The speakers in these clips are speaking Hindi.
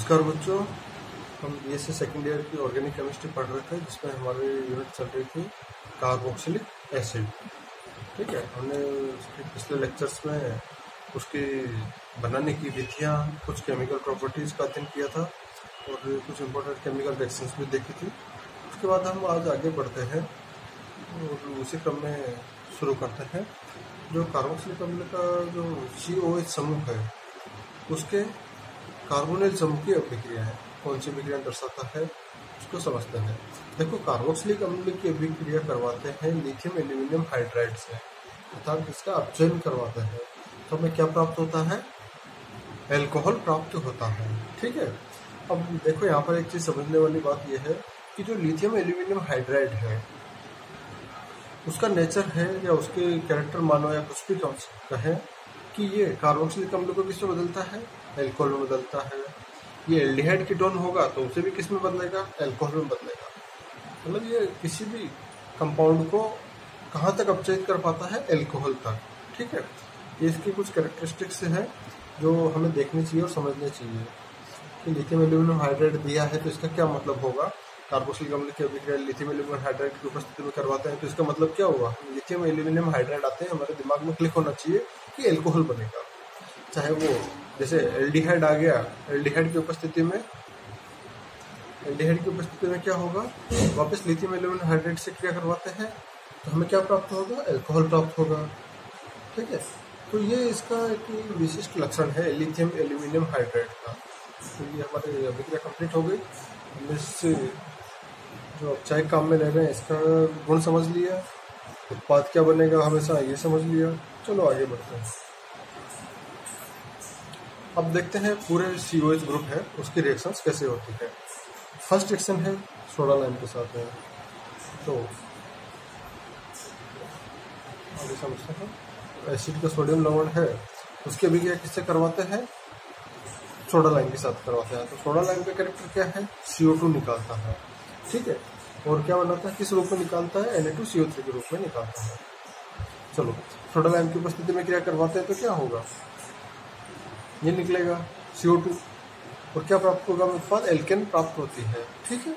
नमस्कार बच्चों, हम बीएससी सेकेंड ईयर की ऑर्गेनिक केमिस्ट्री पढ़ रहे थे जिसमें हमारी यूनिट चल रही थी कार्बोक्सिलिक एसिड। ठीक है, हमने उसके पिछले लेक्चर्स में उसकी बनाने की विधियाँ, कुछ केमिकल प्रॉपर्टीज़ का अध्ययन किया था और कुछ इम्पोर्टेंट केमिकल रिएक्शंस भी देखी थी। उसके बाद हम आज आगे बढ़ते हैं और उसी क्रम में शुरू करते हैं। जो कार्बोक्सिलिक अम्ल का जो COH समूह है उसके कार्बोनिल समूह की अभिक्रिया है, कौन सी अभिक्रिया दर्शाता है उसको समझते हैं। देखो, कार्बोक्सिलिक अम्ल की अभिक्रिया करवाते हैं लिथियम एल्यूमिनियम हाइड्राइड से, अर्थात इसका अपचयन करवाते हैं तो हमें क्या प्राप्त होता है? एल्कोहल प्राप्त होता है। ठीक है, अब देखो यहाँ पर एक चीज समझने वाली बात यह है कि जो लिथियम एल्यूमिनियम हाइड्राइड है उसका नेचर है या उसके कैरेक्टर मानो या कुछ भी कहें कि ये कार्बोक्सिलिक अम्ल को किस में बदलता है? एल्कोहल में बदलता है। ये एल्डिहाइड कीटोन होगा तो उसे भी किस में बदलेगा? एल्कोहल में बदलेगा। मतलब ये किसी भी कंपाउंड को कहाँ तक अपचयित कर पाता है? एल्कोहल तक। ठीक है, ये इसकी कुछ कैरेक्टरिस्टिक्स है जो हमें देखनी चाहिए और समझनी चाहिए कि लिथियम एल्यूमिनियम हाइड्राइड दिया है तो इसका क्या मतलब होगा। कार्बोक्सिलिक अम्ल की अभिक्रिया लिथियम एल्यूमिनियम हाइड्राइड की उपस्थिति में करवाते हैं तो इसका मतलब क्या हुआ? लिथियम एल्यूमिनियम हाइड्राइड आते हैं, हमारे दिमाग में क्लिक होना चाहिए कि एल्कोहल बनेगा। चाहे वो जैसे एल्डिहाइड आ गया, एल्डिहाइड की उपस्थिति में क्या होगा? वापस लिथियम एल्यूमिनियम हाइड्राइड से क्रिया करवाते हैं तो हमें क्या प्राप्त होगा? एल्कोहल प्राप्त होगा। ठीक है, तो ये इसका एक विशिष्ट लक्षण है लिथियम एल्यूमिनियम हाइड्राइड का। तो ये हमारी अभिक्रिया कंप्लीट हो गई। हमने इससे जो औपचारिक काम में ले रहे हैं इसका गुण समझ लिया, उत्पाद क्या बनेगा हमेशा ये समझ लिया। चलो आगे बढ़ते हैं। अब देखते हैं पूरे COH ग्रुप है उसकी रिएक्शंस कैसे होती है। फर्स्ट रिएक्शन है सोडा लाइम के साथ है, तो आगे समझते हैं। एसिड का सोडियम लवण है उसकी अभिक्रिया किससे करवाते हैं? सोडा लाइम के साथ करवाते हैं। तो सोडा लाइम का कैरेक्टर क्या है? CO2 निकालता है। ठीक है, और क्या बनाता है? किस रूप में निकालता है? Na2CO3 के रूप में निकालता है। चलो, सोडा लाइम की उपस्थिति में क्रिया करवाते हैं तो क्या होगा? ये निकलेगा CO2 और क्या प्राप्त होगा? उत्पाद एल्केन प्राप्त होती है। ठीक है,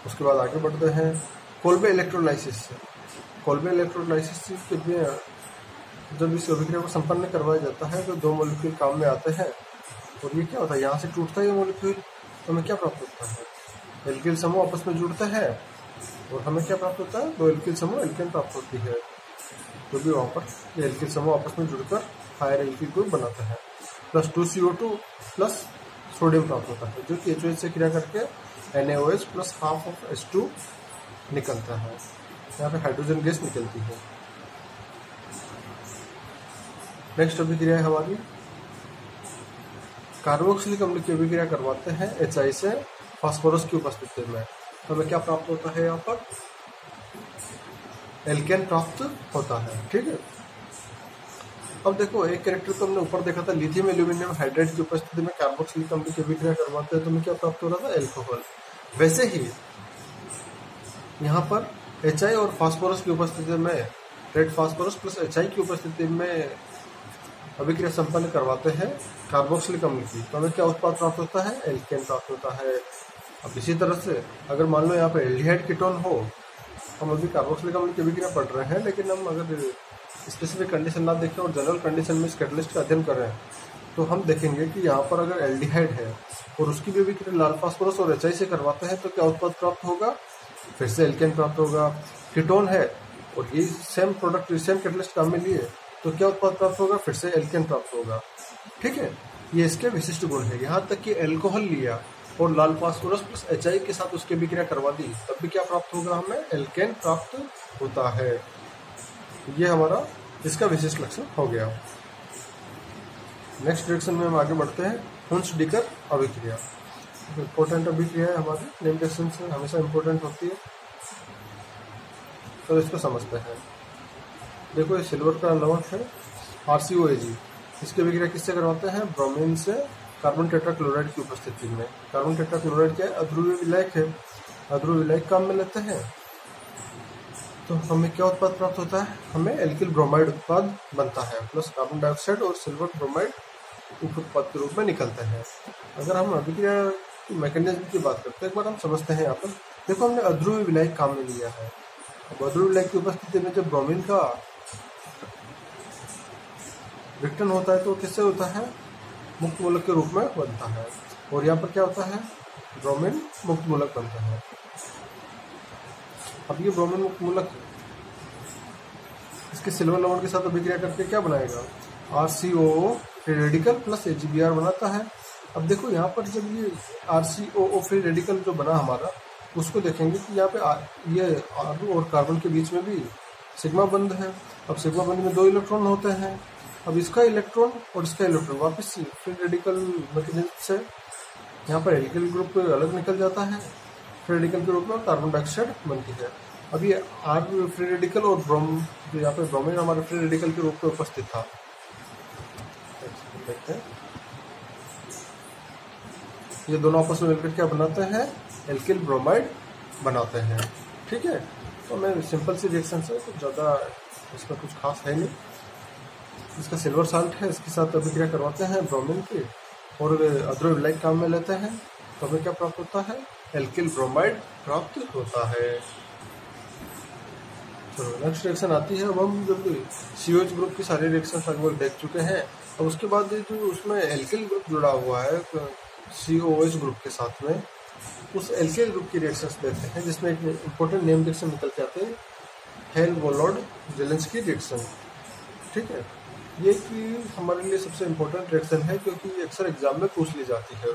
उसके बाद आगे बढ़ते हैं कोल्बे इलेक्ट्रोलाइसिस से। कोल्बे इलेक्ट्रोलाइसिस के जब इस अभिक्रिया को संपन्न करवाया जाता है तो दो मॉलिक्यूल काम में आते हैं और ये क्या होता है? यहाँ से टूटता है ये मॉलिक्यूल तो हमें क्या प्राप्त होता है? एल्किल समूह आपस में जुड़ते हैं और हमें क्या प्राप्त होता है? दो एल्किल समूह एल्केन प्राप्त होती है। तो भी वहाँ पर एल्किल समूह आपस में जुड़कर हायर एल्किल ग्रुप बनाते हैं। प्लस 2CO2 प्लस सोडियम प्राप्त होता है जो कि HOH से क्रिया करके NaOH plus half of H2 निकलता है। यहाँ पे हाइड्रोजन गैस निकलती है। नेक्स्ट अभिक्रिया है हमारी कार्बोक्सिलिक अम्ल की अभिक्रिया करवाते हैं HI से फास्फोरस की उपस्थिति में तो हमें क्या प्राप्त होता है? यहाँ पर एल्केन प्राप्त होता है। ठीक है, अब देखो एक कैरेक्टर तो हमने ऊपर देखा था, लिथियम एल्यूमिनियम हाइड्राइड की उपस्थिति में कार्बोक्सिलिक अम्ल की अभिक्रिया करवाते हैं तो हमें क्या प्राप्त हो रहा था? एल्कोहल। वैसे ही यहाँ पर HI और फास्फोरस की उपस्थिति में, रेड फास्फोरस प्लस HI की उपस्थिति में अभिक्रिया संपन्न करवाते हैं कार्बोक्सिलिक अम्ल की तो हमें क्या उत्पाद प्राप्त होता है? एल्केन प्राप्त होता है। अब इसी तरह से अगर मान लो यहाँ पर एल्डिहाइड कीटोन हो, हम अभी कार्बोक्सिलिक अम्ल की अभिक्रिया पढ़ रहे हैं लेकिन हम अगर स्पेसिफिक कंडीशन ना देखें और जनरल कंडीशन में इस कैटलिस्ट का अध्ययन कर रहे हैं तो हम देखेंगे कि यहाँ पर अगर एल्डिहाइड है और उसकी भी अभिक्रिया लाल फास्फोरस और HI से करवाते हैं तो क्या उत्पाद प्राप्त होगा? फिर से एल्केन प्राप्त होगा। कीटोन है और ये सेम प्रोडक्ट सेम कैटलिस्ट काम में लिए तो क्या उत्पाद प्राप्त होगा? फिर से एल्केन प्राप्त होगा। ठीक है, ये इसके विशिष्ट गुण है। यहाँ तक कि एल्कोहल लिया और लाल फास्फोरस प्लस HI के साथ उसकी अभिक्रिया करवा दी तब भी क्या प्राप्त होगा? हमें एल्केन प्राप्त होता है। ये हमारा इसका विशिष्ट लक्षण हो गया। नेक्स्ट डायरेक्शन में हम आगे बढ़ते हैं। हुंस-डिकर अभिक्रिया इंपॉर्टेंट अभिक्रिया है हमारी, नेम डायरेक्शन से हमेशा इंपॉर्टेंट होती है। तो इसको समझते हैं। देखो ये सिल्वर का लवण है RCOAG, इसकी अभिक्रिया किससे करवाते हैं? ब्रोमीन से कार्बन टेट्राक्लोराइड की उपस्थिति में। कार्बन टेट्राक्लोराइड क्या है? अध्रुवीय विलायक है। अध्रुवीय विलायक काम में लेते हैं तो हमें क्या उत्पाद प्राप्त होता है? हमें एल्किल ब्रोमाइड उत्पाद बनता है प्लस कार्बन डाइऑक्साइड और सिल्वर ब्रोमाइड उप उत्पाद के रूप में निकलते हैं। अगर हम अभिक्रिया मैकेनिज्म की बात करते हैं, एक बार हम समझते हैं। यहाँ पर देखो, हमने अध्रुवीय विलायक काम में लिया है। अब अध्रुवीय विलायक की उपस्थिति में जब ब्रोमीन का विघटन होता है तो किससे होता है? मुक्त मूलक के रूप में बनता है। और यहाँ पर क्या होता है? ब्रोमीन मुक्त मूलक बनता है। अब ये ब्रोमीन मुक्त मूलक इसके सिल्वर लवण के साथ अभिक्रिया करके क्या बनाएगा? RCOO free radical plus AgBr बनाता है। अब देखो यहाँ पर जब ये RCOO फ्री रेडिकल जो बना हमारा, उसको देखेंगे कि यहाँ पे ये R और कार्बन के बीच में भी सिग्मा बंध है। अब सिग्मा बंध में 2 इलेक्ट्रॉन होते हैं। अब इसका इलेक्ट्रॉन और इसका इलेक्ट्रॉन वापस फ्री रेडिकल मैकेनिज्म से यहाँ पर एल्किल ग्रुप अलग निकल जाता है फ्री रेडिकल के रूप में, कार्बन डाइऑक्साइड बनती है। अब ये R फ्री रेडिकल और जो यहाँ पे ब्रोमीन हमारे फ्री रेडिकल के रूप में उपस्थित था। देखते हैं, ये दोनों आपस में मिलकर क्या बनाते हैं? एल्किल ब्रोमाइड बनाते हैं। ठीक है, तो मैं सिंपल सी रिएक्शन से कुछ ज़्यादा इसका कुछ खास है नहीं। इसका सिल्वर साल्ट है, इसके साथ अभिक्रिया करवाते हैं ब्रोमीन की और अध्रुवीय विलायक काम में लेते हैं, तो हमें क्या प्राप्त होता है? एल्किल ब्रोमाइड प्राप्त होता है। चलो नेक्स्ट रिएक्शन आती है। अब हम जब COH ग्रुप की सारी रिएक्शन लगभग देख चुके हैं, अब उसके बाद जो उसमें एल्किल ग्रुप जुड़ा हुआ है COOH ग्रुप के साथ में, उस एल्किल ग्रुप की रिएक्शंस देखते हैं, जिसमें एक इंपॉर्टेंट नेम रिएक्शन निकल के आते हैं, हेल-वोलॉड-जेलेंस्की रिएक्शन। ठीक है, ये कि हमारे लिए सबसे इम्पोर्टेंट रिएक्शन है क्योंकि ये अक्सर एग्जाम में पूछ ली जाती है।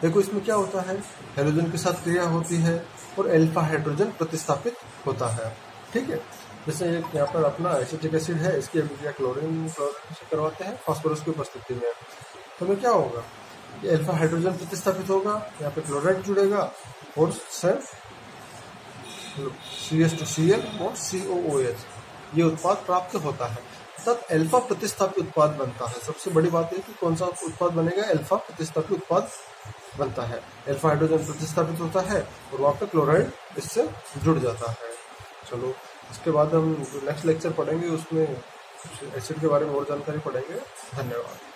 देखो इसमें क्या होता है? हेलोजन के साथ क्रिया होती है और अल्फा हाइड्रोजन प्रतिस्थापित होता है। ठीक है, जैसे यहाँ पर अपना एसिटिक एसिड है, इसकी अभिक्रिया क्लोरीन से करवाते हैं फास्फोरस की उपस्थिति में, तो हमें क्या होगा? ये अल्फा हाइड्रोजन प्रतिस्थापित होगा, यहाँ पे क्लोराइड जुड़ेगा और CH2Cl और COOH ये उत्पाद प्राप्त होता है। तब अल्फा प्रतिस्थापित उत्पाद बनता है। सबसे बड़ी बात है कि कौन सा उत्पाद बनेगा? अल्फा प्रतिस्थापित उत्पाद बनता है। अल्फा हाइड्रोजन प्रतिस्थापित होता है और वहाँ पे क्लोराइड इससे जुड़ जाता है। चलो इसके बाद हम जो नेक्स्ट लेक्चर पढ़ेंगे उसमें एसिड के बारे में और जानकारी पढ़ेंगे। धन्यवाद।